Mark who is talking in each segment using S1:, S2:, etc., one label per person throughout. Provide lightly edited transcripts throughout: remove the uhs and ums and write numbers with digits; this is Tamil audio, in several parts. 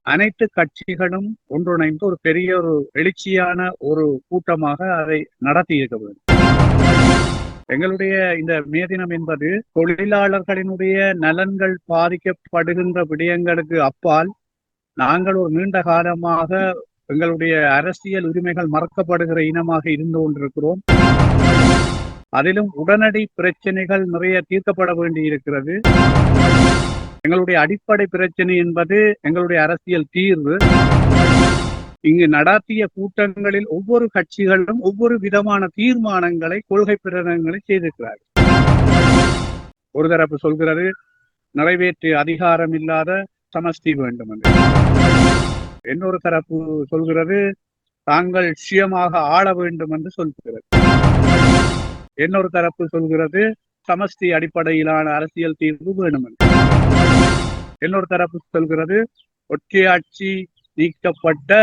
S1: அனைத்து கட்சிகளும் ஒன்றிணைந்து ஒரு பெரிய ஒரு எழுச்சியான ஒரு கூட்டமாக அதை நடத்தி இருக்க வேண்டும். எங்களுடைய இந்த மே தினம் என்பது தொழிலாளர்களினுடைய நலன்கள் பாதிக்கப்படுகின்ற விடயங்களுக்கு அப்பால் நாங்கள் ஒரு நீண்ட காலமாக எங்களுடைய அரசியல் உரிமைகள் மறக்கப்படுகிற இனமாக இருந்து கொண்டிருக்கிறோம். அதிலும் உடனடி பிரச்சனைகள் நிறைய தீர்க்கப்பட வேண்டி இருக்கிறது. எங்களுடைய அடிப்படை பிரச்சனை என்பது எங்களுடைய அரசியல் தீர்வு. இங்கு நடாத்திய கூட்டங்களில் ஒவ்வொரு கட்சிகளும் ஒவ்வொரு விதமான தீர்மானங்களை, கொள்கை பிரகடனங்களை செய்திருக்கிறார்கள். ஒரு தரப்பு சொல்கிறது நிறைவேற்று அதிகாரம் இல்லாத சமஷ்டி வேண்டும் என்று. இன்னொரு தரப்பு சொல்கிறது தாங்கள் சுயமாக ஆள வேண்டும் என்று சொல்கிறது. இன்னொரு தரப்பு சொல்கிறது சமஷ்டி அடிப்படையிலான அரசியல் தீர்வு வேணும் என்று. இன்னொரு தரப்பு சொல்கிறது ஒற்றையாட்சி நீக்கப்பட்ட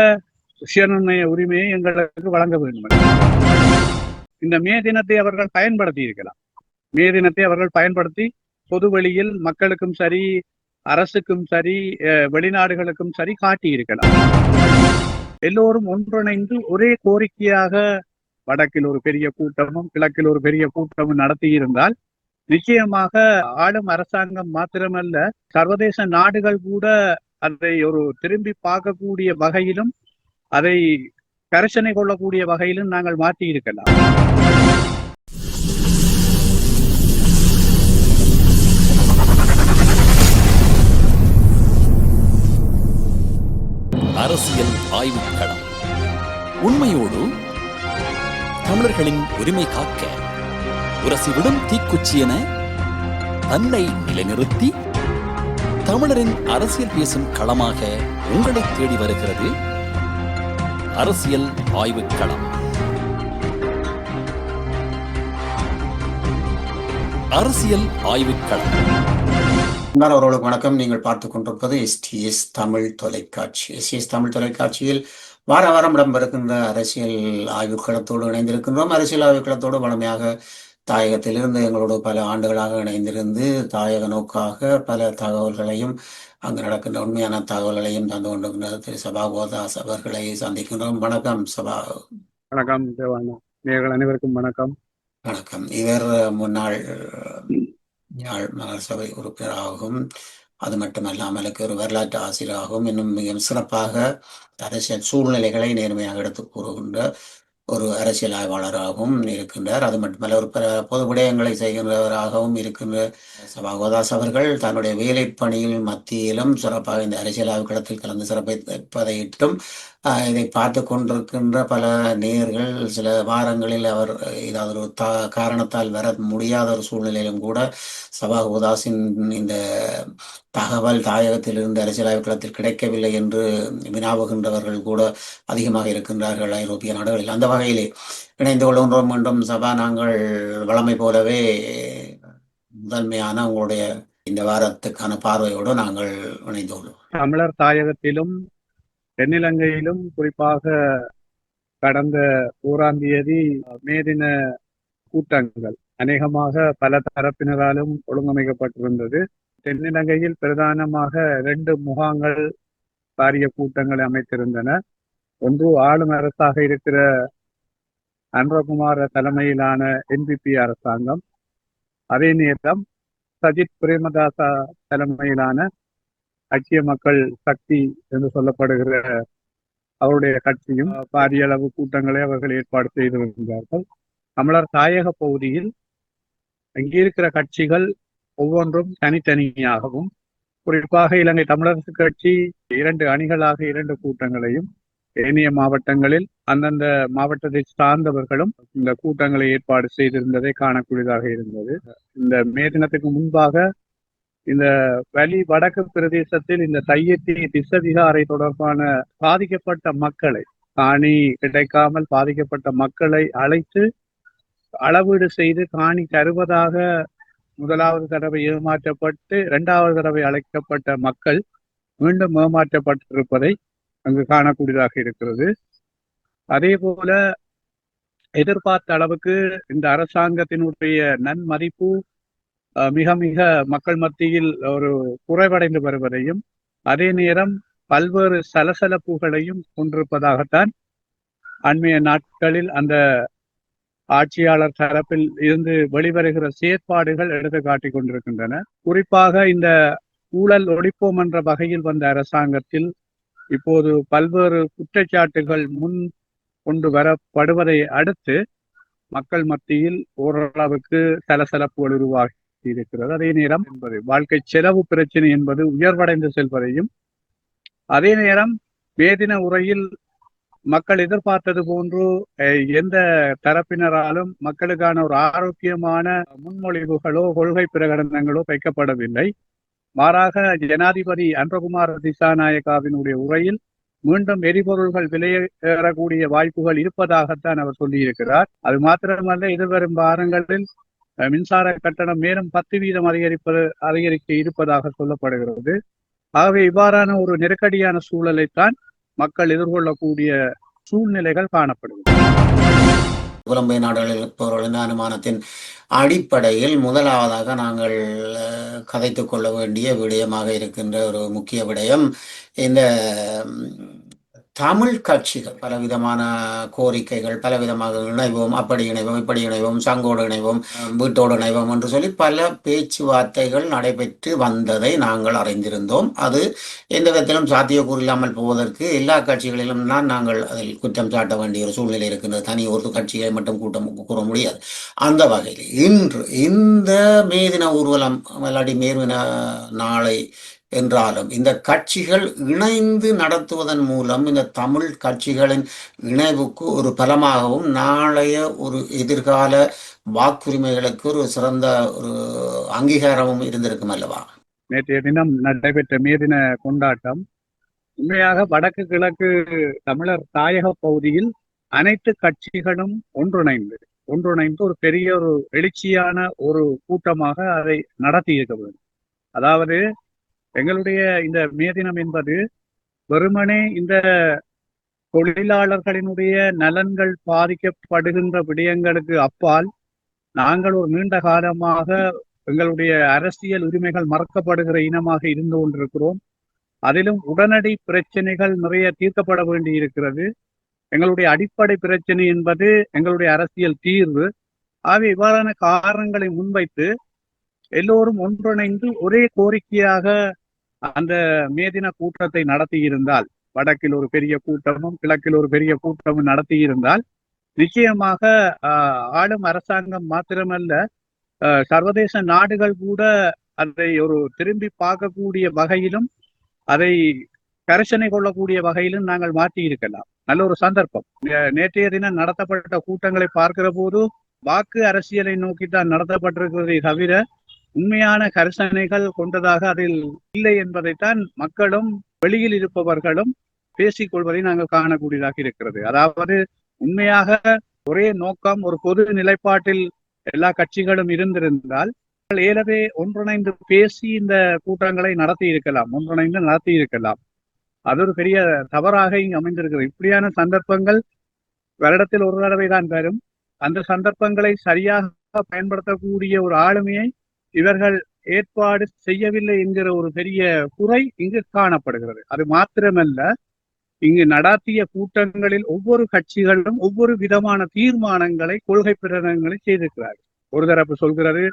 S1: சுயநிர்ணய உரிமையை எங்களுக்கு வழங்க வேண்டும். இந்த மே தினத்தை அவர்கள் பயன்படுத்தி இருக்கலாம். மே தினத்தை அவர்கள் பயன்படுத்தி பொது வெளியில் மக்களுக்கும் சரி, அரசுக்கும் சரி, வெளிநாடுகளுக்கும் சரி காட்டி இருக்கலாம். எல்லோரும் ஒன்றிணைந்து ஒரே கோரிக்கையாக வடக்கில் ஒரு பெரிய கூட்டமும் கிழக்கில் ஒரு பெரிய கூட்டமும் நடத்தி இருந்தால் நிச்சயமாக ஆளும் அரசாங்கம் மாத்திரமல்ல, சர்வதேச நாடுகள் கூட அதை ஒரு திரும்பி பார்க்கக்கூடிய வகையிலும் அதை கரிசனை கொள்ளக்கூடிய வகையிலும் நாங்கள் மாற்றி இருக்கலாம்.
S2: அரசியல் ஆய்வுக்களம் உண்மையோடு தமிழர்களின் உரிமை காக்க உரசிவிடும் தீக்குச்சி என தன்னை நிலைநிறுத்தி தமிழரின் அரசியல் பேசும் களமாக உங்களை தேடி வருகிறது அரசியல் ஆய்வுக்களம். அரசியல் ஆய்வுக்களம்.
S3: அவர்களுக்கு வணக்கம். நீங்கள் பார்த்துக் கொண்டிருப்பது STS தமிழ் தொலைக்காட்சி. STS தமிழ் தொலைக்காட்சியில் வார வாரம் இடம்பெறுகின்ற அரசியல் ஆய்வுக்களத்தோடு இணைந்திருக்கின்றோம். அரசியல் ஆய்வுக்களத்தோடு வளமையாக தாயகத்திலிருந்து எங்களோடு பல ஆண்டுகளாக இணைந்திருந்து தாயக நோக்காக பல தகவல்களையும் அங்கு நடக்கின்ற உண்மையான தகவல்களையும் தந்து கொண்டிருக்கின்ற திரு சபா கோதாஸ் அவர்களை சந்திக்கின்றோம். வணக்கம் சபா.
S1: வணக்கம் தேவானா, அனைவருக்கும் வணக்கம்.
S3: வணக்கம். இவர் முன்னாள் யாழ் நகரசபை உறுப்பினராகவும் அது மட்டுமல்லாமல் ஒரு வரலாற்று ஆசிரியராகவும் இன்னும் மிக சிறப்பாக அரசியல் சூழ்நிலைகளை நேர்மையாக எடுத்து கூறுகின்ற ஒரு அரசியல் ஆய்வாளராகவும் இருக்கின்றார். அது மட்டுமல்ல ஒரு பொது விடயங்களை செய்கின்றவராகவும் இருக்கின்ற சபா கோதாஸ் அவர்கள் தன்னுடைய வேலை பணியில் மத்தியிலும் சிறப்பாக இந்த அரசியல் ஆய்வுக்களத்தில் கலந்து சிறப்பிப்பதையிட்டும் இதை பார்த்து கொண்டிருக்கின்ற பல நேயர்கள் சில வாரங்களில் அவர் ஏதாவது ஒரு காரணத்தால் வர முடியாத ஒரு சூழ்நிலையிலும் கூட சபா கோதாஸின் இந்த தகவல் தாயகத்திலிருந்து அரசியல் ஆய்வுக்களத்தில் கிடைக்கவில்லை என்று வினாவுகின்றவர்கள் கூட அதிகமாக இருக்கின்றார்கள் ஐரோப்பிய நாடுகளில். அந்த வகையிலே இணைந்து கொள்கின்றோம். மீண்டும் சபா, நாங்கள் வழமை போலவே முதன்மையான உங்களுடைய இந்த வாரத்துக்கான பார்வையோடு நாங்கள் இணைந்து கொள்வோம்.
S1: தமிழர் தாயகத்திலும் தென்னிலங்கையிலும் குறிப்பாக கடந்த 1ஆம் தேதி மே தின கூட்டங்கள் அநேகமாக பல தரப்பினராலும் ஒழுங்கமைக்கப்பட்டிருந்தது. தென்னிலங்கையில் பிரதானமாக 2 முகாங்கள் பாரிய கூட்டங்களை அமைத்திருந்தன. ஒன்று ஆளும் அரசாக இருக்கிற அனுரகுமார தலைமையிலான NPP அரசாங்கம், அதே நேரம் சஜித் பிரேமதாசா தலைமையிலான ஐக்கிய மக்கள் சக்தி என்று சொல்லப்படுகிற அவருடைய கட்சியும் பாரிய அளவு கூட்டங்களை அவர்கள் ஏற்பாடு செய்திருந்தார்கள். தமிழர் தாயக பகுதியில் அங்கே இருக்கிற கட்சிகள் ஒவ்வொன்றும் தனித்தனியாகவும், குறிப்பாக இலங்கை தமிழரசு கட்சி 2 அணிகளாக 2 கூட்டங்களையும், ஏனைய மாவட்டங்களில் அந்தந்த மாவட்டத்தை சார்ந்தவர்களும் இந்த கூட்டங்களை ஏற்பாடு செய்திருந்ததை காணக்கூடியதாக இருந்தது. இந்த மே தினத்துக்கு முன்பாக இந்த வடக்கு பிரதேசத்தில் இந்த தையத்தி திசதிகாரை தொடர்பான பாதிக்கப்பட்ட மக்களை, காணி கிடைக்காமல் பாதிக்கப்பட்ட மக்களை அழைத்து அளவீடு செய்து காணி தருவதாக முதலாவது தடவை ஏமாற்றப்பட்டு 2வது தடவை அழைக்கப்பட்ட மக்கள் மீண்டும் ஏமாற்றப்பட்டிருப்பதை அங்கு காணக்கூடியதாக இருக்கிறது. அதே போல எதிர்பார்த்த அளவுக்கு இந்த அரசாங்கத்தினுடைய நன்மதிப்பு மிக மிக மக்கள் மத்தியில் ஒரு குறைவடைந்து வருவதையும், அதே நேரம் பல்வேறு சலசலப்புகளையும் கொண்டிருப்பதாகத்தான் அண்மைய நாட்களில் அந்த ஆட்சியாளர் தரப்பில் இருந்து வெளிவருகிற செயற்பாடுகள் எடுத்து காட்டிக் கொண்டிருக்கின்றன. குறிப்பாக இந்த ஊழல் ஒழிப்போம் என்ற வகையில் வந்த அரசாங்கத்தில் இப்போது பல்வேறு குற்றச்சாட்டுகள் முன் கொண்டு வரப்படுவதை அடுத்து மக்கள் மத்தியில் ஓரளவுக்கு சலசலப்புகள் உருவாகி இருக்கிறது. அதே நேரம் என்பது வாழ்க்கை செலவு பிரச்சனை என்பது உயர்வடைந்து செல்வதையும், அதே நேரம் மேதின உரையில் மக்கள் எதிர்பார்த்தது போன்று எந்த தரப்பினராலும் மக்களுக்கான ஒரு ஆரோக்கியமான முன்மொழிவுகளோ கொள்கை பிரகடனங்களோ வைக்கப்படவில்லை. மாறாக ஜனாதிபதி அன்றகுமார் திசாநாயக்காவினுடைய உரையில் மீண்டும் எரிபொருள்கள் விலையேறக்கூடிய வாய்ப்புகள் இருப்பதாகத்தான் அவர் சொல்லியிருக்கிறார். அது மாத்திரமல்ல, எதிர்வரும் வாரங்களில் மின்சார கட்டணம் மேலும் 10% அதிகரிக்க இருப்பதாக சொல்லப்படுகிறது. ஆகவே இவ்வாறான ஒரு நெருக்கடியான சூழலைத்தான் மக்கள் எதிர்கொள்ளக்கூடிய சூழ்நிலைகள் காணப்படுகிறது.
S3: புலம்பெயர் நாடுகளில் இருப்பவர்களின் அனுமானத்தின் அடிப்படையில் முதலாவதாக நாங்கள் கதைத்துக் கொள்ள வேண்டிய விடயமாக இருக்கின்ற ஒரு முக்கிய விடயம், இந்த தமிழ் கட்சிகள் பலவிதமான கோரிக்கைகள், பலவிதமாக இணைவோம், அப்படி இணைவோம், இப்படி இணைவோம், சங்கோடு இணைவோம், வீட்டோடு இணைவோம் என்று சொல்லி பல பேச்சுவார்த்தைகள் நடைபெற்று வந்ததை நாங்கள் அறிந்திருந்தோம். அது எந்த விதத்திலும் சாத்தியக்கூறு இல்லாமல் போவதற்கு எல்லா கட்சிகளிலும் தான் நாங்கள் அதில் குற்றம் சாட்ட வேண்டிய ஒரு சூழ்நிலை இருக்கின்றது. தனி ஒரு கட்சியை மட்டும் கூட்டம் கூற முடியாது. அந்த வகையில் இன்று இந்த மேதின ஊர்வலம் இல்லாட்டி மேர்வின நாளை என்றாலும் இந்த கட்சிகள் இணைந்து நடத்துவதன் மூலம் இந்த தமிழ் கட்சிகளின் இணைவுக்கு ஒரு பலமாகவும் நாளைய ஒரு எதிர்கால வாக்குரிமைகளுக்கு ஒரு சிறந்த ஒரு அங்கீகாரமும் இருந்திருக்கும் அல்லவா?
S1: நேற்றைய தினம் நடைபெற்ற மேதின கொண்டாட்டம் உண்மையாக வடக்கு கிழக்கு தமிழர் தாயக பகுதியில் அனைத்து கட்சிகளும் ஒன்றிணைந்து ஒரு பெரிய ஒரு எழுச்சியான ஒரு கூட்டமாக அதை நடத்தி இருக்க வேண்டும். அதாவது எங்களுடைய இந்த மே தினம் என்பது வெறுமனே இந்த தொழிலாளர்களினுடைய நலன்கள் பாதிக்கப்படுகின்ற விடயங்களுக்கு அப்பால் நாங்கள் ஒரு நீண்ட காலமாக எங்களுடைய அரசியல் உரிமைகள் மறக்கப்படுகிற இனமாக இருந்து கொண்டிருக்கிறோம். அதிலும் உடனடி பிரச்சனைகள் நிறைய தீர்க்கப்பட வேண்டி இருக்கிறது. எங்களுடைய அடிப்படை பிரச்சனை என்பது எங்களுடைய அரசியல் தீர்வு. ஆகவே இவ்வாறான காரணங்களை முன்வைத்து எல்லோரும் ஒன்றிணைந்து ஒரே கோரிக்கையாக அந்த மேதின கூட்டத்தை நடத்தி இருந்தால், வடக்கில் ஒரு பெரிய கூட்டமும் கிழக்கில் ஒரு பெரிய கூட்டமும் நடத்தி இருந்தால் நிச்சயமாக ஆளும் அரசாங்கம் மாத்திரமல்ல, சர்வதேச நாடுகள் கூட அதை ஒரு திரும்பி பார்க்கக்கூடிய வகையிலும் அதை கரிசனை கொள்ளக்கூடிய வகையிலும் நாங்கள் மாற்றி இருக்கலாம். நல்ல ஒரு சந்தர்ப்பம். நேற்றைய தினம் நடத்தப்பட்ட கூட்டங்களை பார்க்கிற போது வாக்கு அரசியலை நோக்கித்தான் நடத்தப்பட்டிருக்கிறதை தவிர உண்மையான கரிசனைகள் கொண்டதாக அதில் இல்லை என்பதைத்தான் மக்களும் வெளியில் இருப்பவர்களும் பேசிக் கொள்வதை நாங்கள் காணக்கூடியதாக இருக்கிறது. அதாவது உண்மையாக ஒரே நோக்கம், ஒரு பொது நிலைப்பாட்டில் எல்லா கட்சிகளும் இருந்திருந்தால் ஏலவே ஒன்றிணைந்து பேசி இந்த கூட்டங்களை நடத்தி இருக்கலாம். அது ஒரு பெரிய தவறாக இங்கு அமைந்திருக்கிறது. இப்படியான சந்தர்ப்பங்கள் வருடத்தில் ஒரு தடவை தான் வரும். அந்த சந்தர்ப்பங்களை சரியாக பயன்படுத்தக்கூடிய ஒரு ஆளுமையை இவர்கள் ஏற்பாடு செய்யவில்லை என்கிற ஒரு பெரிய குறை இங்கு காணப்படுகிறது. அது மாத்திரமல்ல, இங்கு நடாத்திய கூட்டங்களில் ஒவ்வொரு கட்சிகளும் ஒவ்வொரு விதமான தீர்மானங்களை, கொள்கை பிரகடனங்களை செய்திருக்கிறார்கள். ஒரு தரப்பு சொல்கிறது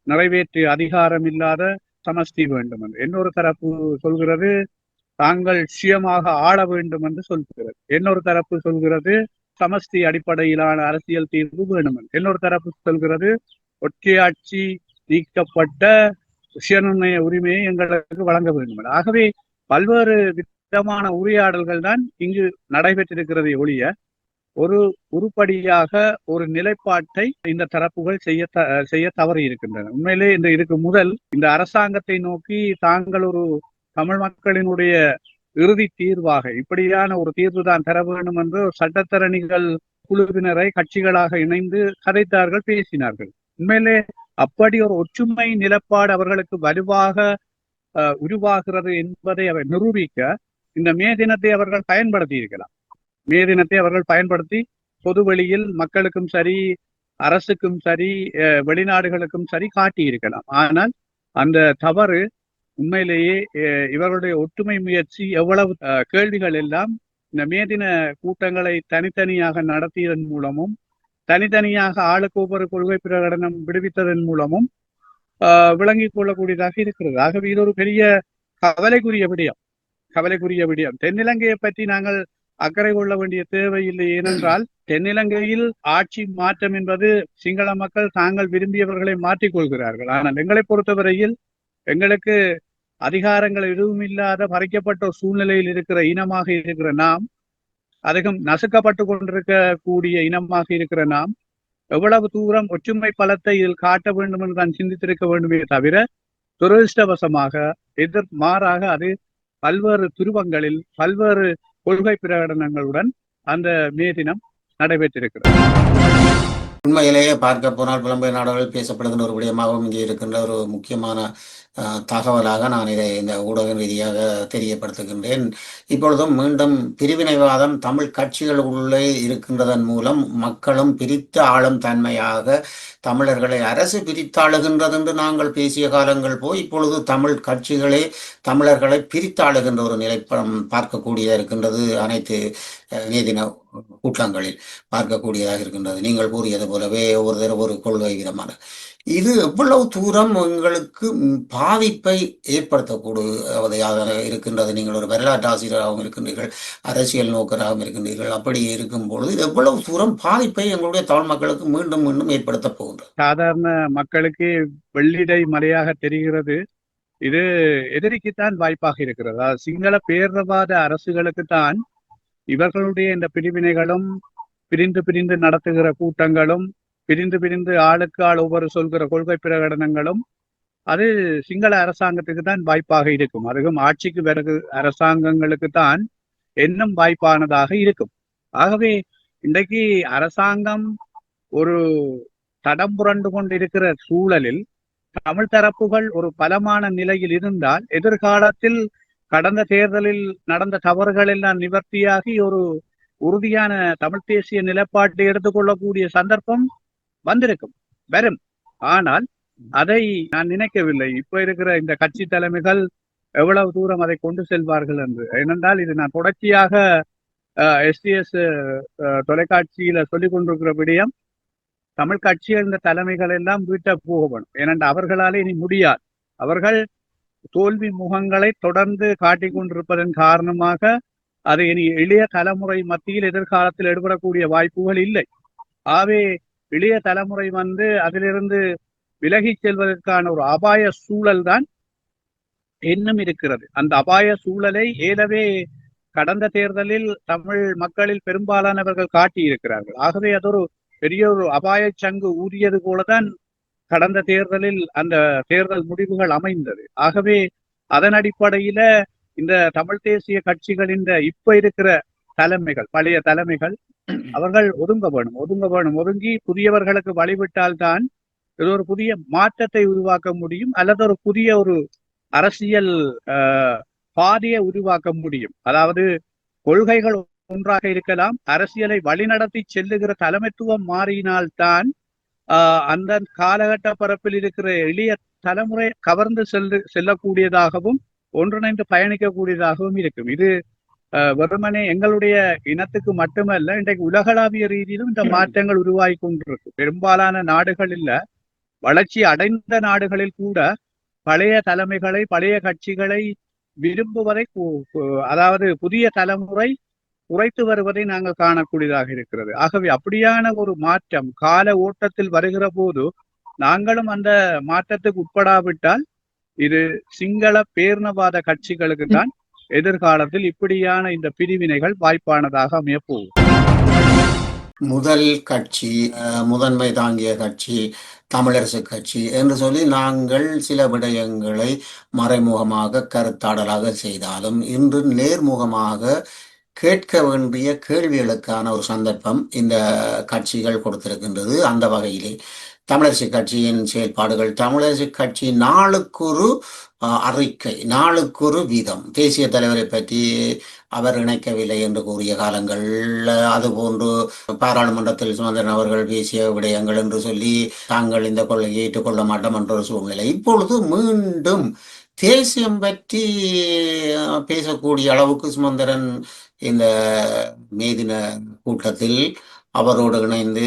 S1: நிறைவேற்று அதிகாரம் இல்லாத சமஷ்டி வேண்டும் என்று, இன்னொரு தரப்பு சொல்கிறது தாங்கள் சுயமாக ஆள வேண்டும் என்று சொல்கிறது, இன்னொரு தரப்பு சொல்கிறது சமஷ்டி அடிப்படையிலான அரசியல் தீர்வு வேண்டும் என்று, இன்னொரு தரப்பு சொல்கிறது ஒற்றையாட்சி நீக்கப்பட்ட சுயநிர்ணய உரிமையை எங்களுக்கு வழங்க வேண்டும். ஆகவே பல்வேறு விதமான உரையாடல்கள் தான் இங்கு நடைபெற்றிருக்கிறதை ஒழிய ஒரு உருப்படியாக ஒரு நிலைப்பாட்டை இந்த தரப்புகள் செய்ய தவறி இருக்கின்றன. உண்மையிலே இதுக்கு முதல் இந்த அரசாங்கத்தை நோக்கி தாங்கள் ஒரு தமிழ் மக்களினுடைய இறுதி தீர்வாக இப்படியான ஒரு தீர்வு தான் தர வேண்டும் என்று சட்டத்தரணிகள் குழுவினரை கட்சிகளாக இணைந்து கதைத்தார்கள், பேசினார்கள். உண்மையிலே அப்படி ஒரு ஒற்றுமை நிலப்பாடு அவர்களுக்கு வலுவாக உருவாகிறது என்பதை அவர் நிரூபிக்க இந்த மே தினத்தை அவர்கள் பயன்படுத்தி இருக்கலாம். மே தினத்தை அவர்கள் பயன்படுத்தி பொது வெளியில் மக்களுக்கும் சரி, அரசுக்கும் சரி, வெளிநாடுகளுக்கும் சரி காட்டி இருக்கலாம். ஆனால் அந்த தவறு உண்மையிலேயே இவர்களுடைய ஒற்றுமை முயற்சி எவ்வளவு கேள்விகள் எல்லாம் இந்த மே தின கூட்டங்களை தனித்தனியாக நடத்தியதன் மூலமும் தனித்தனியாக ஆளுக்கு ஒவ்வொரு கொள்கை பிரகடனம் விடுவித்ததன் மூலமும் விளங்கிக் கொள்ளக்கூடியதாக இருக்கிறது. ஆகவே இது ஒரு பெரிய கவலைக்குரிய விடயம். தென்னிலங்கையை பற்றி நாங்கள் அக்கறை கொள்ள வேண்டிய தேவையில்லை. ஏனென்றால் தென்னிலங்கையில் ஆட்சி மாற்றம் என்பது சிங்கள மக்கள் தாங்கள் விரும்பியவர்களை மாற்றிக் கொள்கிறார்கள். ஆனால் எங்களை பொறுத்தவரையில் எங்களுக்கு அதிகாரங்கள் எதுவும் இல்லாத மறைக்கப்பட்ட ஒரு சூழ்நிலையில் இருக்கிற இனமாக இருக்கிற நாம், அதிகம் நசுக்கப்பட்டு கொண்டிருக்க கூடிய இனமாக இருக்கிற நாம் எவ்வளவு தூரம் ஒற்றுமை பலத்தை இதில் காட்ட வேண்டும் என்று நான் சிந்தித்திருக்க வேண்டுமே தவிர, துரதிருஷ்டவசமாக மாறாக அது பல்வேறு துருவங்களில் பல்வேறு கொள்கை பிரகடனங்களுடன் அந்த மே தினம் நடைபெற்றிருக்கிறது.
S3: உண்மையிலேயே பார்க்க போனால் புலம்பெயர் நாடுகளில் பேசப்படுகின்ற ஒரு விடயமாகவும் இங்கே இருக்கின்ற ஒரு முக்கியமான தகவலாக நான் இதை இந்த ஊடக ரீதியாக தெரியப்படுத்துகின்றேன். இப்பொழுதும் மீண்டும் பிரிவினைவாதம் தமிழ் கட்சிகளுக்குள்ளே இருக்கின்றதன் மூலம் மக்களும் பிரித்து ஆளும் தன்மையாக தமிழர்களை அரசு பிரித்தாளுகின்றது என்று நாங்கள் பேசிய காலங்கள் போய் இப்பொழுது தமிழ் கட்சிகளே தமிழர்களை பிரித்தாளுகின்ற ஒரு நிலைப்படம் பார்க்கக்கூடியதாக இருக்கின்றது. அனைத்து மேதின கூட்டங்களில் பார்க்கக்கூடியதாக இருக்கின்றது. நீங்கள் கூறியது போலவே ஒரு கொள்கை விதமான இது எவ்வளவு தூரம் எங்களுக்கு பாதிப்பை ஏற்படுத்தக்கூடியதாக இருக்கின்றது. நீங்கள் ஒரு வரலாற்று ஆசிரியராகவும் இருக்கின்றீர்கள், அரசியல் நோக்கராகவும் இருக்கின்றீர்கள். அப்படி இருக்கும் பொழுது இது எவ்வளவு தூரம் பாதிப்பை எங்களுடைய தமிழ் மக்களுக்கு மீண்டும் மீண்டும் ஏற்படுத்த போகின்றது.
S1: சாதாரண மக்களுக்கு வெள்ளிடை மலையாக தெரிகிறது. இது எதிரிக்குத்தான் வாய்ப்பாக இருக்கிறது. சிங்கள பேரவாத அரசுகளுக்குத்தான் இவர்களுடைய இந்த பிரிவினைகளும் பிரிந்து பிரிந்து நடத்துகிற கூட்டங்களும் பிரிந்து பிரிந்து ஆளுக்கு ஆள் ஒவ்வொரு சொல்கிற கொள்கை பிரகடனங்களும் அது சிங்கள அரசாங்கத்துக்கு தான் வாய்ப்பாக இருக்கும். அதுவும் ஆட்சிக்கு பிறகு அரசாங்கங்களுக்கு தான் இன்னும் வாய்ப்பானதாக இருக்கும். ஆகவே இன்றைக்கு அரசாங்கம் ஒரு தடம் புரண்டு கொண்டிருக்கிற சூழலில் தமிழ் தரப்புகள் ஒரு பலமான நிலையில் இருந்தால் எதிர்காலத்தில் கடந்த தேர்தலில் நடந்த தவறுகள் எல்லாம் நிவர்த்தியாகி ஒரு உறுதியான தமிழ் தேசிய நிலைப்பாட்டை எடுத்துக்கொள்ளக்கூடிய சந்தர்ப்பம் வரும். ஆனால் அதை நான் நினைக்கவில்லை. இப்ப இருக்கிற இந்த கட்சி தலைமைகள் எவ்வளவு தூரம் அதை கொண்டு செல்வார்கள் என்று. ஏனென்றால் இது நான் தொடர்ச்சியாக STS தொலைக்காட்சியில சொல்லிக் கொண்டிருக்கிற விடயம், தமிழ் கட்சிகள் இந்த தலைமைகள் எல்லாம் வீட்டை போக வேணும். ஏனென்றால் அவர்களாலே இனி முடியாது. அவர்கள் தோல்வி முகங்களை தொடர்ந்து காட்டிக் கொண்டிருப்பதன் காரணமாக அது இனி இளைய தலைமுறை மத்தியில் எதிர்காலத்தில் எடுபடக்கூடிய வாய்ப்புகள் இல்லை. ஆகவே இளைய தலைமுறை அதிலிருந்து விலகி செல்வதற்கான ஒரு அபாய சூழல் தான் இன்னும் இருக்கிறது. அந்த அபாய சூழலை ஏலவே கடந்த தேர்தலில் தமிழ் மக்களில் பெரும்பாலானவர்கள் காட்டியிருக்கிறார்கள். ஆகவே அது ஒரு பெரிய ஒரு அபாய சங்கு ஊதியது போலதான் கடந்த தேர்தலில் அந்த தேர்தல் முடிவுகள் அமைந்தது. ஆகவே அதன் அடிப்படையில இந்த தமிழ் தேசிய கட்சிகளின் இப்ப இருக்கிற தலைமைகள், பழைய தலைமைகள், அவர்கள் ஒதுங்கி புதியவர்களுக்கு வழிவிட்டால்தான் இது ஒரு புதிய மாற்றத்தை உருவாக்க முடியும், அல்லது ஒரு புதிய ஒரு அரசியல் பாதையை உருவாக்க முடியும். அதாவது கொள்கைகள் ஒன்றாக இருக்கலாம், அரசியலை வழிநடத்தி செல்லுகிற தலைமைத்துவம் மாறினால்தான் அந்த காலகட்ட பரப்பில் இருக்கிற எளிய தலைமுறை கவர்ந்து செல்லக்கூடியதாகவும் ஒன்றிணைந்து பயணிக்கக்கூடியதாகவும் இருக்கும். இது வெறுமனே எங்களுடைய இனத்துக்கு மட்டுமல்ல, இன்றைக்கு உலகளாவிய ரீதியிலும் இந்த மாற்றங்கள் உருவாகி கொண்டிருக்கு. பெரும்பாலான நாடுகள் இல்ல, வளர்ச்சி அடைந்த நாடுகளில் கூட பழைய தலைமைகளை, பழைய கட்சிகளை விரும்புவதை, அதாவது புதிய தலைமுறை குறைத்து வருவதை நாங்கள் காணக்கூடியதாக இருக்கிறது. ஆகவே அப்படியான ஒரு மாற்றம் கால ஓட்டத்தில் வருகிற போது நாங்களும் அந்த மாற்றத்துக்கு உட்படாவிட்டால் இது சிங்கள பேரினவாத கட்சிகளுக்கு தான் எதிர்காலத்தில் இப்படியான இந்த பிரிவினைகள் வாய்ப்பானதாக அமையப்போகும்.
S3: முதல் கட்சி, முதன்மை தாங்கிய கட்சி, தமிழரசு கட்சி என்று சொல்லி நாங்கள் சில விடயங்களை மறைமுகமாக கருத்தாடலாக செய்தாலும் இன்று நேர்முகமாக கேட்க வேண்டிய கேள்விகளுக்கான ஒரு சந்தர்ப்பம் இந்த கட்சிகள் கொடுத்திருக்கின்றது. அந்த வகையிலே தமிழரசு கட்சியின் செயல்பாடுகள், தமிழரசு கட்சி நாளுக்கொரு அறிக்கை, நாளுக்கொரு வீதம், தேசிய தலைவரை பற்றி அவர் இணைக்கவில்லை என்று கூறிய காலங்கள், அதுபோன்று பாராளுமன்றத்தில் சுமந்திரன் அவர்கள் பேசிய விடயங்கள் என்று சொல்லி தாங்கள் இந்த கொள்கையை ஏற்றுக்கொள்ள மாட்டோம் என்ற ஒரு சூழ்நிலை. இப்பொழுது மீண்டும் தேசியம் பற்றி பேசக்கூடிய அளவுக்கு சுமந்திரன் இந்த மேதின கூட்டத்தில் அவரோடு இணைந்து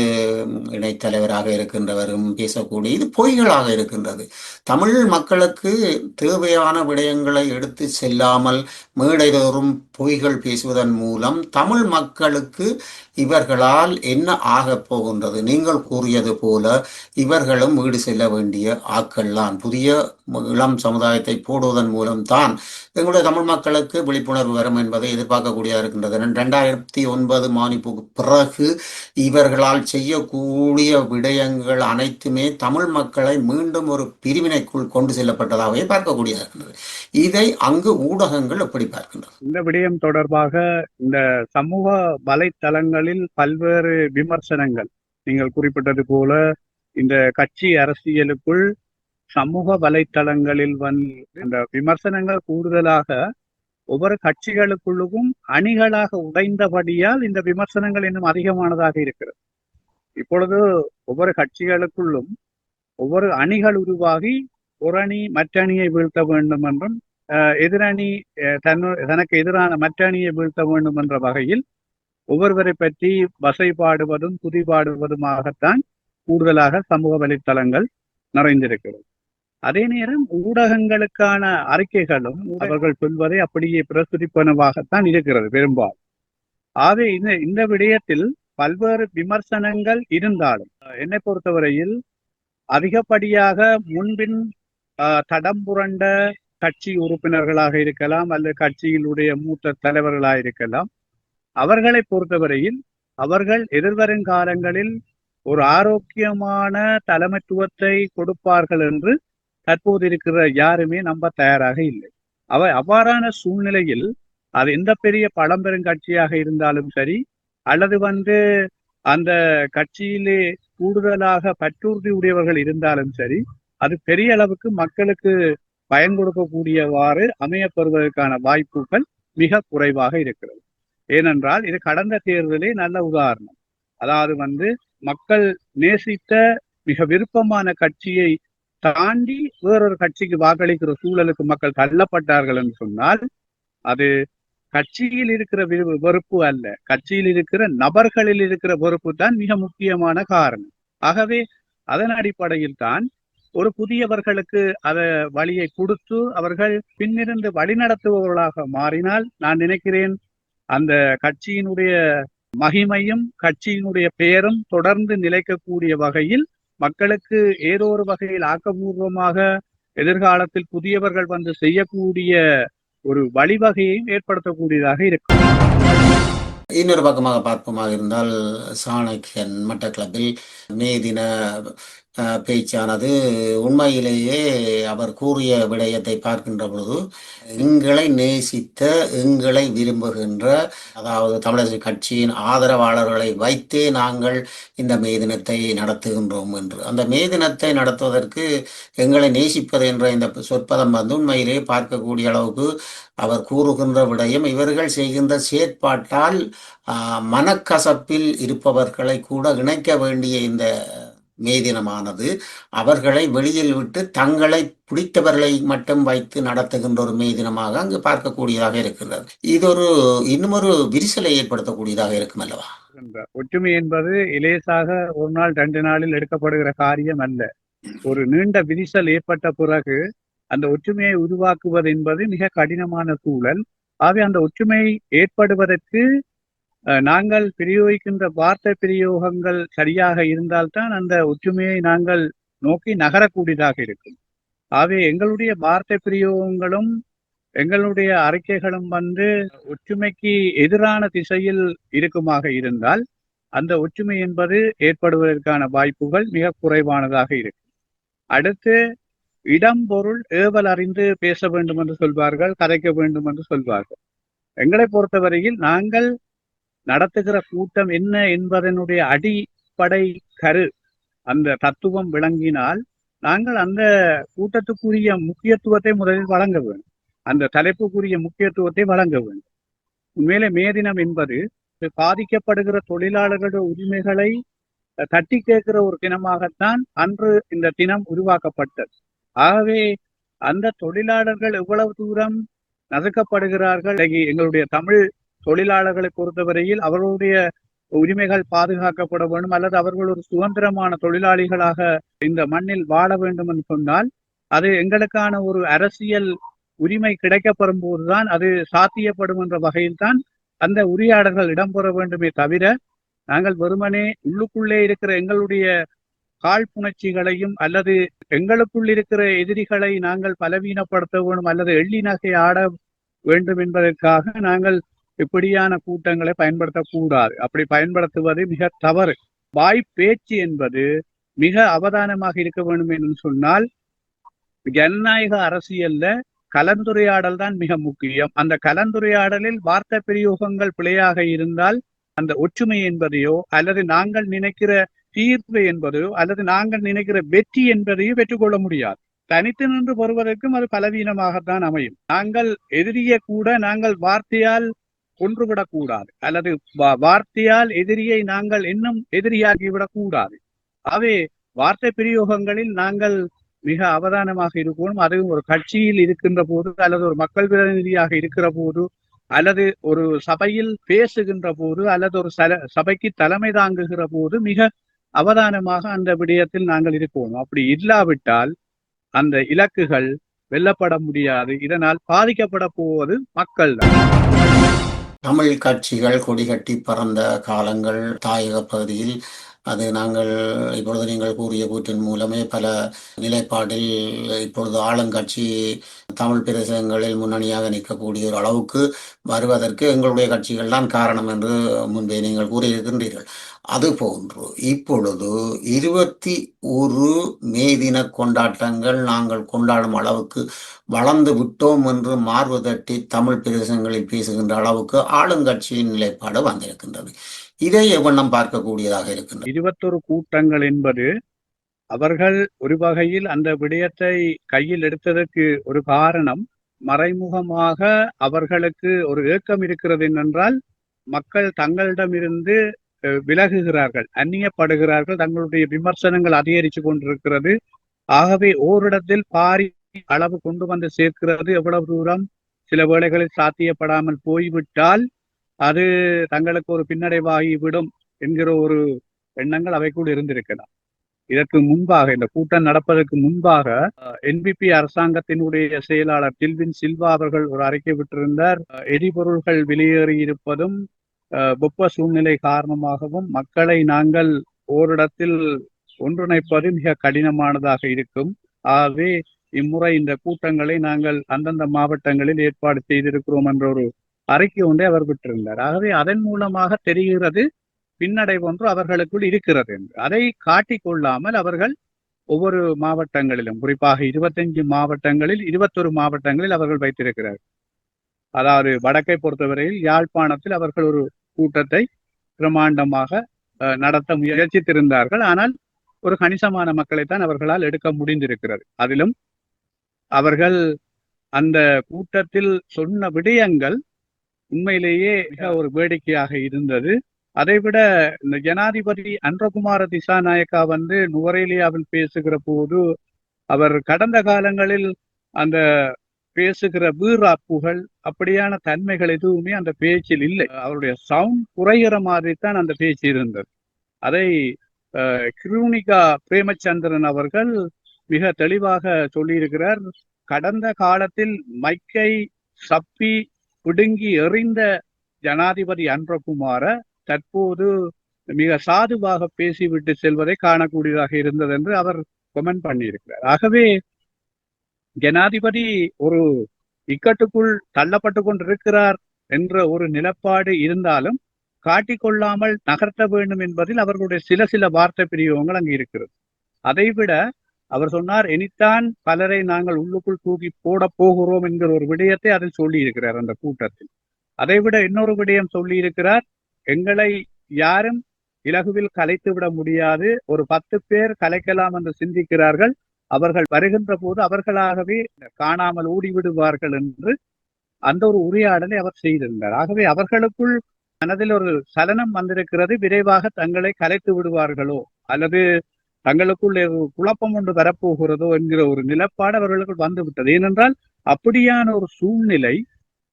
S3: இணைத்தலைவராக இருக்கின்றவரும் பேசக்கூடிய இது பொய்களாக இருக்கின்றது. தமிழ் மக்களுக்கு தேவையான விடயங்களை எடுத்து செல்லாமல் மேடைதோறும் பொய்கள் பேசுவதன் மூலம் தமிழ் மக்களுக்கு இவர்களால் என்ன ஆகப் போகின்றது? நீங்கள் கூறியது போல இவர்களும் வீடு செல்ல வேண்டிய ஆட்கள்தான். புதிய இளம் சமுதாயத்தை போடுவதன் மூலம்தான் எங்களுடைய தமிழ் மக்களுக்கு விழிப்புணர்வு வரும் என்பதை எதிர்பார்க்கக்கூடியதாக இருக்கின்றது. 2009 மானிப்புக்கு பிறகு இவர்களால் செய்யக்கூடிய விடயங்கள் அனைத்துமே தமிழ் மக்களை மீண்டும் ஒரு பிரிவினைக்குள் கொண்டு செல்லப்பட்டதாகவே பார்க்கக்கூடியதாக இருக்கின்றது. இதை அங்கு ஊடகங்கள் எப்படி பார்க்கின்றன?
S1: இந்த விடயம் தொடர்பாக இந்த சமூக வலைத்தளங்களில் பல்வேறு விமர்சனங்கள், நீங்கள் குறிப்பிட்டது போல இந்த கட்சி அரசியலுக்குள் சமூக வலைத்தளங்களில் இந்த விமர்சனங்கள் கூடுதலாக ஒவ்வொரு கட்சிகளுக்குள்ளும் அணிகளாக உடைந்தபடியால் இந்த விமர்சனங்கள் இன்னும் அதிகமானதாக இருக்கிறது. இப்பொழுது ஒவ்வொரு கட்சிகளுக்குள்ளும் ஒவ்வொரு அணிகள் உருவாகி ஒரு அணி மற்ற அணியை வீழ்த்த வேண்டும் என்றும் எதிரணி தனக்கு எதிரான மற்ற அணியை வீழ்த்த வேண்டும் என்ற வகையில் ஒவ்வொருவரை பற்றி வசைபாடுவதும் துதிபாடுவதுமாகத்தான் கூடுதலாக சமூக வலைத்தளங்கள் நிறைந்திருக்கிறது. அதே நேரம் ஊடகங்களுக்கான அறிக்கைகளும் அவர்கள் சொல்வதை அப்படியே பிரசுரிப்பனவாகத்தான் இருக்கிறது பெரும்பாலும். ஆகவே இந்த விடயத்தில் பல்வேறு விமர்சனங்கள் இருந்தாலும் என்னை பொறுத்தவரையில் அதிகப்படியாக முன்பின் தடம் புரண்ட கட்சி உறுப்பினர்களாக இருக்கலாம் அல்லது கட்சியினுடைய மூத்த தலைவர்களாக இருக்கலாம், அவர்களை பொறுத்தவரையில் அவர்கள் எதிர்வரும் காலங்களில் ஒரு ஆரோக்கியமான தலைமைத்துவத்தை கொடுப்பார்கள் என்று தற்போது இருக்கிற யாருமே நம்ப தயாராக இல்லை. அவ்வாறான சூழ்நிலையில் அது எந்த பெரிய பழம்பெரும் கட்சியாக இருந்தாலும் சரி, அல்லது அந்த கட்சியிலே கூடுதலாக பற்றுறுதி உடையவர்கள் இருந்தாலும் சரி, அது பெரிய அளவுக்கு மக்களுக்கு பயன் கொடுக்கக்கூடியவாறு அமையப்பெறுவதற்கான வாய்ப்புகள் மிக குறைவாக இருக்கிறது. ஏனென்றால் இது கடந்த தேர்தலே நல்ல உதாரணம். அதாவது மக்கள் நேசித்த மிக விருப்பமான கட்சியை தாண்டி வேறொரு கட்சிக்கு வாக்களிக்கிற சூழலுக்கு மக்கள் தள்ளப்பட்டார்கள் என்று சொன்னால் அது கட்சியில் இருக்கிற வெறுப்பு அல்ல, கட்சியில் இருக்கிற நபர்களில் இருக்கிற வெறுப்பு தான் மிக முக்கியமான காரணம். ஆகவே அதன் அடிப்படையில் தான் ஒரு புதியவர்களுக்கு அத வழியை கொடுத்து அவர்கள் பின்னிருந்து வழிநடத்துபவர்களாக மாறினால் நான் நினைக்கிறேன் அந்த கட்சியினுடைய மகிமையும் கட்சியினுடைய பெயரும் தொடர்ந்து நிலைக்கக்கூடிய வகையில் மக்களுக்கு ஏதோ ஒரு வகையில் ஆக்கபூர்வமாக எதிர்காலத்தில் புதியவர்கள் செய்யக்கூடிய ஒரு வழிவகையையும் ஏற்படுத்தக்கூடியதாக இருக்கும்.
S3: இன்னொரு பக்கமாக பார்ப்போமாக இருந்தால் சாணக்கியன் மட்டக்களப்பில் மேதின பேச்சானது உண்மையிலேயே அவர் கூறிய விடயத்தை பார்க்கின்ற பொழுது எங்களை நேசித்த எங்களை விரும்புகின்ற அதாவது தமிழக கட்சியின் ஆதரவாளர்களை வைத்தே நாங்கள் இந்த மேதினத்தை நடத்துகின்றோம் என்று, அந்த மேதினத்தை நடத்துவதற்கு எங்களை நேசிப்பது என்ற இந்த சொற்பதம் உண்மையிலே பார்க்கக்கூடிய அளவுக்கு அவர் கூறுகின்ற விடயம் இவர்கள் செய்கின்ற செயற்பாட்டால் மனக்கசப்பில் இருப்பவர்களை கூட இணைக்க வேண்டிய இந்த மேதினமானது அவர்களை வெளியில் விட்டு தங்களை பிடித்தவர்களை மட்டும் வைத்து நடத்துகின்ற ஒரு மேதினமாக அங்கு பார்க்கக்கூடியதாக இருக்கிறது. இது இன்னும் ஒரு விரிசலை ஏற்படுத்தக்கூடியதாக இருக்கும் அல்லவா?
S1: ஒற்றுமை என்பது இலேசாக ஒரு நாள் 2 நாளில் எடுக்கப்படுகிற காரியம் அல்ல. ஒரு நீண்ட விரிசல் ஏற்பட்ட பிறகு அந்த ஒற்றுமையை உருவாக்குவது என்பது மிக கடினமான சூழல். ஆகவே அந்த ஒற்றுமை ஏற்படுவதற்கு நாங்கள் பிரயோகிக்கின்ற வார்த்தை பிரயோகங்கள் சரியாக இருந்தால்தான் அந்த ஒற்றுமையை நாங்கள் நோக்கி நகரக்கூடியதாக இருக்கும். ஆகவே எங்களுடைய வார்த்தை பிரயோகங்களும் எங்களுடைய அறிக்கைகளும் ஒற்றுமைக்கு எதிரான திசையில் இருக்குமாக இருந்தால் அந்த ஒற்றுமை என்பது ஏற்படுவதற்கான வாய்ப்புகள் மிக குறைவானதாக இருக்கும். அடுத்து இடம் பொருள் ஏவல் அறிந்து பேச வேண்டும் என்று சொல்வார்கள், கதைக்க வேண்டும் என்று சொல்வார்கள். எங்களை பொறுத்தவரையில் நாங்கள் நடத்துகிற கூட்டம் என்ன என்பதனுடைய அடிப்படை கரு அந்த தத்துவம் விளங்கினால் நாங்கள் அந்த கூட்டத்துக்குரிய முக்கியத்துவத்தை முதலில் வழங்க வேண்டும், அந்த தலைப்புக்குரிய முக்கியத்துவத்தை வழங்க வேண்டும். உண்மையிலே மேதினம் என்பது பாதிக்கப்படுகிற தொழிலாளர்களுடைய உரிமைகளை தட்டி கேட்கிற ஒரு தினமாகத்தான் அன்று இந்த தினம் உருவாக்கப்பட்டது. ஆகவே அந்த தொழிலாளர்கள் எவ்வளவு தூரம் நசுக்கப்படுகிறார்கள். எங்களுடைய தமிழ் தொழிலாளர்களை பொறுத்தவரையில் அவர்களுடைய உரிமைகள் பாதுகாக்கப்பட வேண்டும், அல்லது அவர்கள் ஒரு சுதந்திரமான தொழிலாளிகளாக இந்த மண்ணில் வாழ வேண்டும் என்று சொன்னால் அது எங்களுக்கான ஒரு அரசியல் உரிமை கிடைக்கப்படும் போதுதான் அது சாத்தியப்படும் என்ற வகையில் தான் அந்த உரையாடல்கள் இடம்பெற வேண்டுமே தவிர, நாங்கள் வெறுமனே உள்ளுக்குள்ளே இருக்கிற எங்களுடைய காழ்ப்புணர்ச்சிகளையும் அல்லது எங்களுக்குள் இருக்கிற எதிரிகளை நாங்கள் பலவீனப்படுத்த வேண்டும் அல்லது எள்ளி நகை ஆட வேண்டும் என்பதற்காக நாங்கள் இப்படியான கூட்டங்களை பயன்படுத்தக்கூடாது. அப்படி பயன்படுத்துவது மிக தவறு. வாய்ப்பேச்சு என்பது மிக அவதானமாக இருக்க வேண்டும் என்று சொன்னால், ஜனநாயக அரசியல்ல கலந்துரையாடல் தான் மிக முக்கியம். அந்த கலந்துரையாடலில் வார்த்தை பிரயோகங்கள் பிழையாக இருந்தால் அந்த ஒற்றுமை என்பதையோ அல்லது நாங்கள் நினைக்கிற தீர்வு என்பதையோ அல்லது நாங்கள் நினைக்கிற வெற்றி என்பதையோ பெற்றுக்கொள்ள முடியாது. தனித்து நின்று வருவதற்கும் அது பலவீனமாகத்தான் அமையும். நாங்கள் எதிரியை கூட நாங்கள் வார்த்தையால் கொன்றுவிடக்கூடாது, அல்லது வார்த்தையால் எதிரியை நாங்கள் இன்னும் எதிரியாகிவிடக் கூடாது. அவை வார்த்தை பிரயோகங்களில் நாங்கள் மிக அவதானமாக இருக்கணும். அதுவும் ஒரு கட்சியில் இருக்கின்ற போது அல்லது ஒரு மக்கள் பிரதிநிதியாக இருக்கிற போது அல்லது ஒரு சபையில் பேசுகின்ற போது அல்லது ஒரு சபைக்கு தலைமை தாங்குகிற போது மிக அவதானமாக அந்த விடயத்தில் நாங்கள் இருக்கணும். அப்படி இல்லாவிட்டால் அந்த இலக்குகள் வெல்லப்பட முடியாது. இதனால் பாதிக்கப்பட போவது மக்கள் தான்.
S3: தமிழ் கட்சிகள் கொடிகட்டி பறந்த காலங்கள் தாயக பகுதியில் அது நாங்கள் இப்பொழுது நீங்கள் கூறிய கூற்றின் மூலமே பல நிலைப்பாடில் இப்பொழுது ஆளுங்கட்சி தமிழ் பிரதேசங்களில் முன்னணியாக நிற்கக்கூடிய ஒரு அளவுக்கு வருவதற்கு எங்களுடைய கட்சிகள் தான் காரணம் என்று முன்பே நீங்கள் கூறியிருக்கின்றீர்கள். அதுபோன்று இப்பொழுது 21 மே தின கொண்டாட்டங்கள் நாங்கள் கொண்டாடும் அளவுக்கு வளர்ந்து விட்டோம் என்று மார்பு தட்டி தமிழ் பிரதேசங்களில் பேசுகின்ற அளவுக்கு ஆளுங்கட்சியின் நிலைப்பாடு வந்திருக்கின்றது. இதை எவ்வண்ணம் பார்க்கக்கூடியதாக இருக்கின்றது.
S1: 21 கூட்டங்கள் என்பது அவர்கள் ஒரு வகையில் அந்த விடயத்தை கையில் எடுத்ததற்கு ஒரு காரணம், மறைமுகமாக அவர்களுக்கு ஒரு ஏக்கம் இருக்கிறது என்றால் மக்கள் தங்களிடமிருந்து விலகுகிறார்கள், அந்நியப்படுகிறார்கள், தங்களுடைய விமர்சனங்கள் அதிகரித்து கொண்டிருக்கிறது. ஆகவே ஓரிடத்தில் பாரி அளவு கொண்டு வந்து சேர்க்கிறது எவ்வளவு தூரம் சில வேளைகளில் சாத்தியப்படாமல் போய்விட்டால் அது தங்களுக்கு ஒரு பின்னடைவாகிவிடும் என்கிற ஒரு எண்ணங்கள் அவைக்குள் இருந்திருக்கலாம். இதற்கு முன்பாக, இந்த கூட்டம் நடப்பதற்கு முன்பாக என்பிபி அரசாங்கத்தினுடைய செயலாளர் டில்வின் சில்வா அவர்கள் ஒரு அறிக்கை விட்டிருந்தார். எரிபொருள்கள் வெளியேறி இருப்பதும் வெப்ப சூழ்நிலை காரணமாகவும் மக்களை நாங்கள் ஓரிடத்தில் ஒன்றிணைப்பது மிக கடினமானதாக இருக்கும். ஆகவே இம்முறை இந்த கூட்டங்களை நாங்கள் அந்தந்த மாவட்டங்களில் ஏற்பாடு செய்திருக்கிறோம் என்ற ஒரு அறிக்கை ஒன்றை அவர் விட்டிருந்தார். ஆகவே அதன் மூலமாக தெரிகிறது பின்னடைவு ஒன்று அவர்களுக்குள் இருக்கிறது என்று. அதை காட்டிக்கொள்ளாமல் அவர்கள் ஒவ்வொரு மாவட்டங்களிலும், குறிப்பாக 25 மாவட்டங்களில் 21 மாவட்டங்களில் அவர்கள் வைத்திருக்கிறார். அதாவது வடக்கை பொறுத்தவரையில் யாழ்ப்பாணத்தில் அவர்கள் ஒரு கூட்டத்தை பிரமாண்டமாக நடத்த முயற்சித்திருந்தார்கள். ஆனால் ஒரு கணிசமான மக்களைத்தான் அவர்களால் எடுக்க முடிந்திருக்கிறது. அதிலும் அவர்கள் அந்த கூட்டத்தில் சொன்ன விடயங்கள் உண்மையிலேயே மிக ஒரு வேடிக்கையாக இருந்தது. அதைவிட இந்த ஜனாதிபதி அன்றகுமார திசாநாயக்கா நுவரேலியாவில் பேசுகிற போது அவர் கடந்த காலங்களில் அந்த பேசுகிற வீராப்புகள் அப்படியான தன்மைகள் எதுவுமே அந்த பேச்சில் இல்லை. அவருடைய சவுண்ட் குறைகிற மாதிரி தான் அந்த பேச்சு இருந்தது. அதை கிருணிகா பிரேமச்சந்திரன் அவர்கள் மிக தெளிவாக சொல்லியிருக்கிறார். கடந்த காலத்தில் மைக்கை சப்பி பிடுங்கி எறிந்த ஜனாதிபதி அன்றகுமார தற்போது மிக சாதுவாக பேசிவிட்டு செல்வதை காணக்கூடியதாக இருந்தது என்று அவர் கமெண்ட் பண்ணியிருக்கிறார். ஆகவே ஜனாதிபதி ஒரு இக்கட்டுக்குள் தள்ளப்பட்டு கொண்டிருக்கிறார் என்ற ஒரு நிலப்பாடு இருந்தாலும் காட்டிக்கொள்ளாமல் நகர்த்த வேண்டும் என்பதில் அவர்களுடைய சில வார்த்தை பிரயோகங்கள் அங்கு இருக்கிறது. அதைவிட அவர் சொன்னார், இனித்தான் பலரை நாங்கள் உள்ளுக்குள் தூக்கி போட போகிறோம் என்கிற ஒரு விடயத்தை அதில் சொல்லி இருக்கிறார் அந்த கூட்டத்தில். அதைவிட இன்னொரு விடயம் சொல்லி இருக்கிறார், எங்களை யாரும் இலகுவில் கலைத்து விட முடியாது, ஒரு 10 பேர் கலைக்கலாம் என்று சிந்திக்கிறார்கள், அவர்கள் வருகின்ற போது அவர்களாகவே காணாமல் ஓடிவிடுவார்கள் என்று அந்த ஒரு உரையாடலை அவர் செய்திருந்தார். ஆகவே அவர்களுக்குள் மனதில் ஒரு சலனம் வந்திருக்கிறது, விரைவாக தங்களை கலைத்து விடுவார்களோ அல்லது தங்களுக்குள்ளே ஒரு குழப்பம் ஒன்று வரப்போகிறதோ என்கிற ஒரு நிலப்பாடு அவர்களுக்கு வந்துவிட்டது. ஏனென்றால் அப்படியான ஒரு சூழ்நிலை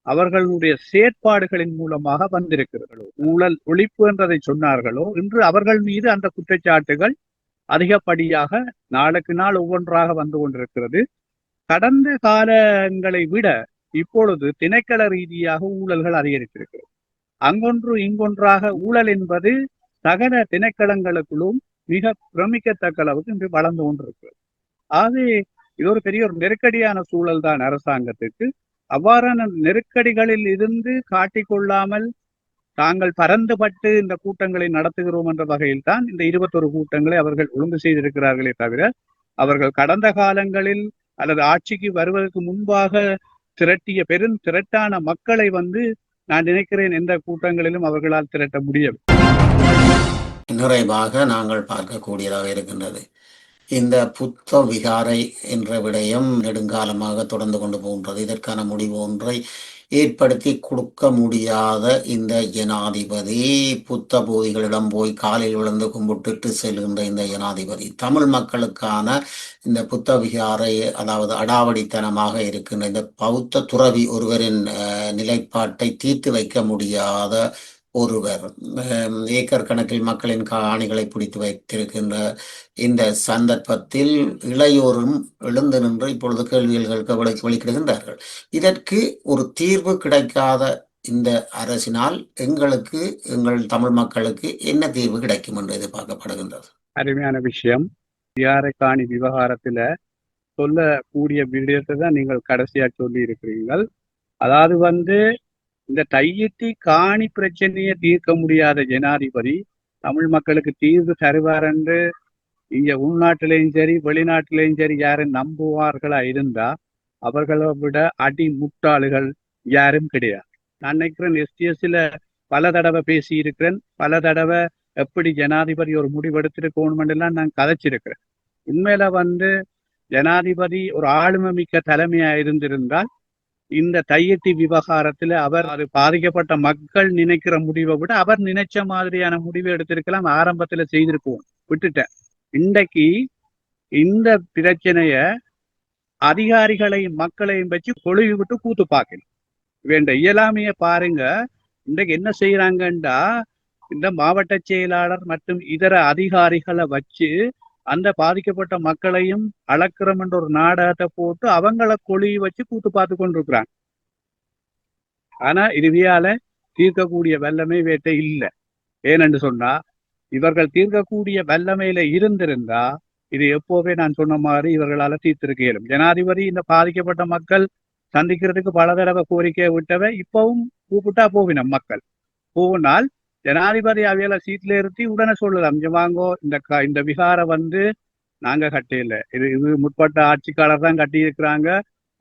S1: அவர்களுடைய செயற்பாடுகளின் மூலமாக வந்திருக்கிறது. ஊழல் ஒழிப்பு என்றதை சொன்னார்களோ, இன்று அவர்கள் மீது அந்த குற்றச்சாட்டுகள் அதிகப்படியாக நாளுக்கு நாள் ஒவ்வொன்றாக வந்து கொண்டிருக்கிறது. கடந்த காலங்களை விட இப்பொழுது திணைக்கள ரீதியாக ஊழல்கள் அதிகரித்திருக்கிறது. அங்கொன்று இங்கொன்றாக ஊழல் என்பது சகல திணைக்களங்களுக்குள்ளும் மிக பிரமிக்கத்தக்க அளவுக்கு இன்று வளர்ந்து கொண்டிருக்கிறது. ஆகவே இது ஒரு பெரிய ஒரு நெருக்கடியான சூழல் தான் அரசாங்கத்துக்கு. அவ்வாறான நெருக்கடிகளில் இருந்து காட்டிக்கொள்ளாமல் தாங்கள் பரந்துபட்டு இந்த கூட்டங்களை நடத்துகிறோம் என்ற வகையில் தான் இந்த 21 கூட்டங்களை அவர்கள் ஒழுங்கு செய்திருக்கிறார்களே தவிர, அவர்கள் கடந்த காலங்களில் அல்லது ஆட்சிக்கு வருவதற்கு முன்பாக திரட்டிய திரட்டான மக்களை நான் நினைக்கிறேன் எந்த கூட்டங்களிலும் அவர்களால் திரட்ட முடியவில்லை.
S3: நிறைவாக நாங்கள் பார்க்கக்கூடியதாக இருக்கின்றது. இந்த புத்த விகாரை என்ற விடயம் நெடுங்காலமாக தொடர்ந்து கொண்டு போகின்றது. இதற்கான முடிவு ஒன்றை ஏற்படுத்தி கொடுக்க முடியாத இந்த ஜனாதிபதி, புத்த போதிகளிடம் போய் காலில் விழுந்து கும்பிட்டுட்டு செல்கின்ற இந்த ஜனாதிபதி, தமிழ் மக்களுக்கான இந்த புத்த விகாரை, அதாவது அடாவடித்தனமாக இருக்கின்ற இந்த பௌத்த துறவி ஒருவரின் நிலைப்பாட்டை தீர்த்து வைக்க முடியாத ஒருவர், ஏக்கர் கணக்கில் மக்களின் காணிகளை பிடித்து வைத்திருக்கின்ற இந்த சந்தர்ப்பத்தில் இளையோரும் எழுந்து நின்று இப்பொழுது கேள்விகளுக்கு வெளிக்கிடுகின்றார்கள். இதற்கு ஒரு தீர்வு கிடைக்காத இந்த அரசினால் எங்கள் தமிழ் மக்களுக்கு என்ன தீர்வு கிடைக்கும் என்று எதிர்பார்க்கப்படுகின்றது?
S1: அருமையான விஷயம். விகாரை காணி விவகாரத்துல சொல்லக்கூடிய விடயத்தை தான் நீங்கள் கடைசியா சொல்லி இருக்கிறீர்கள். அதாவது இந்த தையிட்டி காணி பிரச்சனையை தீர்க்க முடியாத ஜனாதிபதி தமிழ் மக்களுக்கு தீர்வு தருவார் என்று இங்க உள்நாட்டிலையும் சரி வெளிநாட்டிலையும் சரி யாரும் நம்புவார்களா இருந்தா அவர்களை விட அடி முட்டாளுகள் யாரும் கிடையாது. நான் நினைக்கிறேன் எஸ்டிஎஸ்ல பல தடவை பேசி இருக்கிறேன், பல தடவை எப்படி ஜனாதிபதி ஒரு முடிவெடுத்திருக்கணும் எல்லாம் நான் கதைச்சிருக்கிறேன். உண்மையில ஜனாதிபதி ஒரு ஆளுமை மிக்க தலைமையா இருந்திருந்தால் இந்த தையிட்டி விவகாரத்துல அவர் அது பாதிக்கப்பட்ட மக்கள் நினைக்கிற முடிவை விட அவர் நினைச்ச மாதிரியான முடிவை எடுத்திருக்கலாம், ஆரம்பத்துல செய்திருப்போம், விட்டுட்டேன். இன்றைக்கு இந்த பிரச்சனைய அதிகாரிகளையும் மக்களையும் வச்சு கொழுவி விட்டு கூத்து பார்க்கணும். வேண்ட இயலாமைய பாருங்க. இன்றைக்கு என்ன செய்யறாங்கண்டா, இந்த மாவட்ட செயலாளர் மற்றும் இதர அதிகாரிகளை வச்சு அந்த பாதிக்கப்பட்ட மக்களையும் அளக்கிறோம் என்ற ஒரு நாடகத்தை போட்டு அவங்கள கொழுவி வச்சு கூத்து பார்த்து கொண்டிருக்கிறாங்க. ஆனா இறுதியால தீர்க்கக்கூடிய வல்லமை வேட்டை இல்லை. ஏனென்று சொன்னா, இவர்கள் தீர்க்கக்கூடிய வல்லமையில இருந்திருந்தா இது எப்போவே நான் சொன்ன மாதிரி இவர்களால தீர்த்திருக்க இயலும். ஜனாதிபதி இந்த பாதிக்கப்பட்ட மக்கள் சந்திக்கிறதுக்கு பல தடவை கோரிக்கை விட்டவை, இப்பவும் கூப்பிட்டா போவினம் மக்கள். போனால் ஜனாதிபதி அவையில சீட்ல இருத்தி உடனே சொல்லலாம், இங்க வாங்கோ, இந்த விகாரை நாங்க கட்டியில, இது முற்பட்ட ஆட்சிக்காரர் தான் கட்டி இருக்கிறாங்க,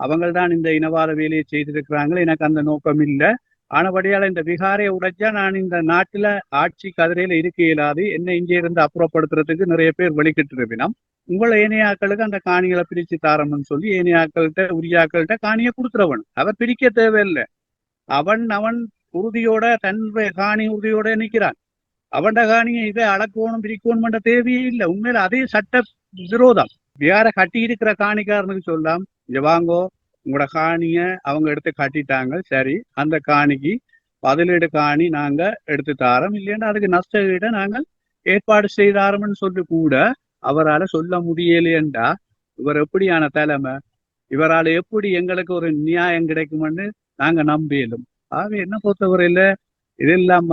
S1: அவங்க தான் இந்த இனவாத வேலையை செய்திருக்கிறாங்க, எனக்கு அந்த நோக்கம் இல்லை. ஆனபடியால இந்த விகாரையை உடைச்சா நான் இந்த நாட்டுல ஆட்சி கதிரையில இருக்க இயலாது, என்னை இங்கே இருந்து அப்புறப்படுத்துறதுக்கு நிறைய பேர் வெளிக்கிட்டு இருப்பினோம். உங்களை ஏனையாக்களுக்கு அந்த காணிகளை பிரிச்சு தாரம்னு சொல்லி ஏனையாக்கள்கிட்ட உரியாக்கள்கிட்ட காணியை கொடுத்துறவன். அவர் பிரிக்க தேவையில்லை. அவன் உறுதியோட தன் காணி உறுதியோட நிற்கிறான். அவன்ட காணியை இதை அளக்கணும் பிரிக்கணும் என்ற தேவையே இல்லை. உண்மையில அதே சட்ட விரோதம். வேற கட்டி இருக்கிற காணிக்காரனுக்கு சொல்லலாம், இங்க வாங்கோ, உங்களோட காணிய அவங்க எடுத்து கட்டிட்டாங்க, சரி, அந்த காணிக்கு பதிலீடு காணி நாங்க எடுத்து தாரோம், இல்லைன்னா அதுக்கு நஷ்ட ஈட நாங்கள் ஏற்பாடு செய்தாரோம்னு சொல்லி கூட அவரால் சொல்ல முடியலையேண்டா இவர் எப்படியான தலைமை? இவரால் எப்படி எங்களுக்கு ஒரு நியாயம் கிடைக்கும்னு நாங்க நம்பியலும். ஆகவே என்ன பொறுத்தவரையில இதெல்லாம்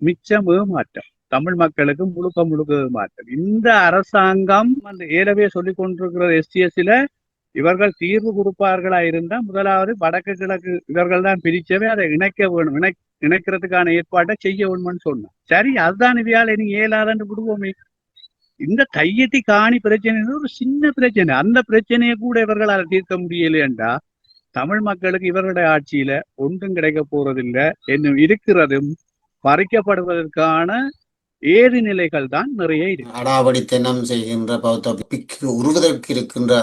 S1: மிச்சம் ஏமாற்றம், தமிழ் மக்களுக்கு முழுக்க ஏமாற்றம். இந்த அரசாங்கம் ஏலவே சொல்லி கொண்டிருக்கிற எஸ்டிஎஸ்ல இவர்கள் தீர்வு கொடுப்பார்களா இருந்தா முதலாவது வடக்கு கிழக்கு இவர்கள் தான் பிரிச்சவே அதை இணைக்க வேணும், இணைக்கிறதுக்கான ஏற்பாட்டை செய்ய வேணும்னு சொன்னோம். சரி, அதுதான் இவையால நீங்க ஏலாதன்னு விடுவோமே. இந்த தையட்டி காணி பிரச்சனை ஒரு சின்ன பிரச்சனை, அந்த பிரச்சனையை கூட இவர்களால் தீர்க்க முடியலையேண்டா தமிழ் மக்களுக்கு இவர்களுடைய ஆட்சியில ஒன்றும் கிடைக்க போறதில்லை. என்னும் இருக்கிறதும் பறிக்கப்படுவதற்கான ஏது நிலைகள் தான் நிறைய இருக்கு.
S3: அடாவடித்தனம் செய்கின்ற பௌத்த உருவதற்கு இருக்கின்ற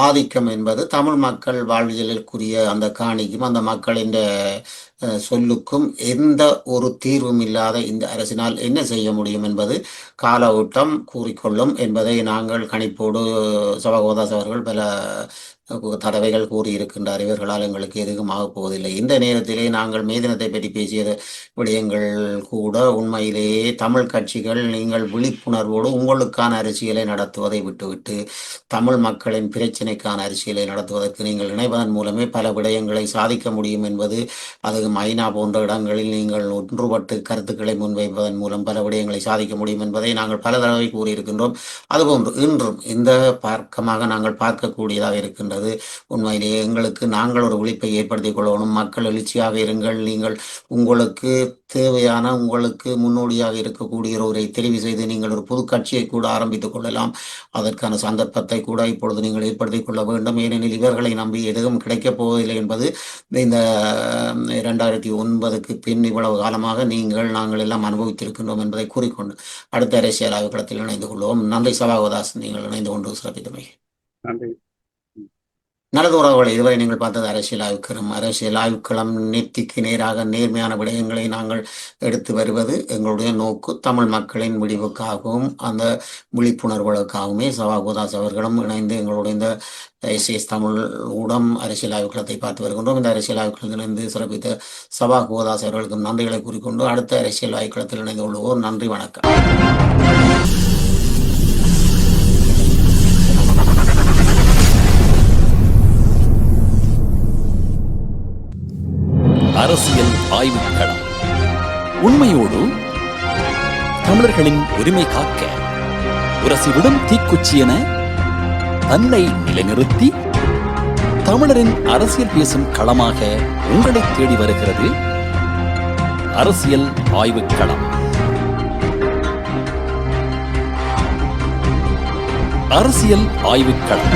S3: ஆதிக்கம் என்பது தமிழ் மக்கள் வாழ்வியலுக்குரிய அந்த காணிக்கும் அந்த மக்களின் சொல்லுக்கும் எந்த ஒரு தீர்வும் இல்லாத இந்த அரசினால் என்ன செய்ய முடியும் என்பது கால ஓட்டம் கூறிக்கொள்ளும் என்பதை நாங்கள் கணிப்போடு சபாகோதாஸ் அவர்கள் பல தடவைகள் கூறியிருக்கின்றார். இவர்களால் எங்களுக்கு எதுவும் ஆகப் போவதில்லை. இந்த நேரத்திலே நாங்கள் மேதினத்தை பற்றி பேசிய விடயங்கள் கூட உண்மையிலேயே தமிழ் கட்சிகள் நீங்கள் விழிப்புணர்வோடு உங்களுக்கான அரசியலை நடத்துவதை விட்டுவிட்டு தமிழ் மக்களின் பிரச்சினைக்கான அரசியலை நடத்துவதற்கு நீங்கள் இணைவதன் மூலமே பல விடயங்களை சாதிக்க முடியும் என்பது, அதுவும் ஐநா போன்ற இடங்களில் நீங்கள் ஒன்றுபட்டு கருத்துக்களை முன்வைப்பதன் மூலம் பல விடயங்களை சாதிக்க முடியும் என்பதை நாங்கள் பல தடவை கூறியிருக்கின்றோம். அதுபோன்று இன்றும் இந்த பார்க்கமாக நாங்கள் பார்க்கக்கூடியதாக இருக்கின்றது. உண்மையிலேயே எங்களுக்கு நாங்கள் ஒரு விழிப்பை ஏற்படுத்திக் கொள்ளணும். மக்கள் எழுச்சியாக இருங்கள். நீங்கள் உங்களுக்கு தேவையான, உங்களுக்கு முன்னோடியாக இருக்கக்கூடிய ஒருவரை தெரிவு செய்து நீங்கள் ஒரு புது கட்சியை கூட ஆரம்பித்துக் கொள்ளலாம். அதற்கான சந்தர்ப்பத்தை கூட இப்பொழுது நீங்கள் ஏற்படுத்திக் கொள்ள வேண்டும். ஏனெனில் இவர்களை நம்பி எதுவும் கிடைக்கப் போவதில்லை என்பது இந்த 2009 பின் இவ்வளவு காலமாக நாங்கள் எல்லாம் அனுபவித்திருக்கின்றோம் என்பதை கூறிக்கொண்டு அடுத்த அரசியல் ஆய்வுக்களத்தில் இணைந்து கொள்வோம். நன்றி சபாகோதாஸ், நீங்கள் இணைந்து கொண்டு சிறப்பித்தமை.
S1: நன்றி.
S3: நல்லது உறவுகளை, இதுவரை நீங்கள் பார்த்தது அரசியல் ஆய்வுக்களம். அரசியல் ஆய்வுக்களம் நெத்திக்கு நேராக நேர்மையான விடயங்களை நாங்கள் எடுத்து வருவது எங்களுடைய நோக்கு. தமிழ் மக்களின் விடிவுக்காகவும் அந்த விழிப்புணர்வுகளுக்காகவுமே சபாகோதாஸ் அவர்களும் இணைந்து எங்களுடைய இந்த எஸ்எஸ் தமிழ் ஊடம் அரசியல் ஆய்வுக்களத்தை பார்த்து வருகின்றோம். இந்த அரசியல் ஆய்வுக்களத்தில் இணைந்து சிறப்பித்த சபாகோதாஸ் அவர்களுக்கும் நன்றிகளை கூறிக்கொண்டு அடுத்த அரசியல் ஆய்வுக்களத்தில் இணைந்து கொள்வோம். நன்றி, வணக்கம்.
S2: அரசியல் ஆய்வுக்களம். உண்மையோடு தமிழர்களின் உரிமை காக்க உரசிவிடும் தீக்குச்சி என தன்னை நிலைநிறுத்தி தமிழரின் அரசியல் பேசும் களமாக உங்களை தேடி வருகிறது அரசியல் ஆய்வுக்களம். அரசியல் ஆய்வுக்களம்.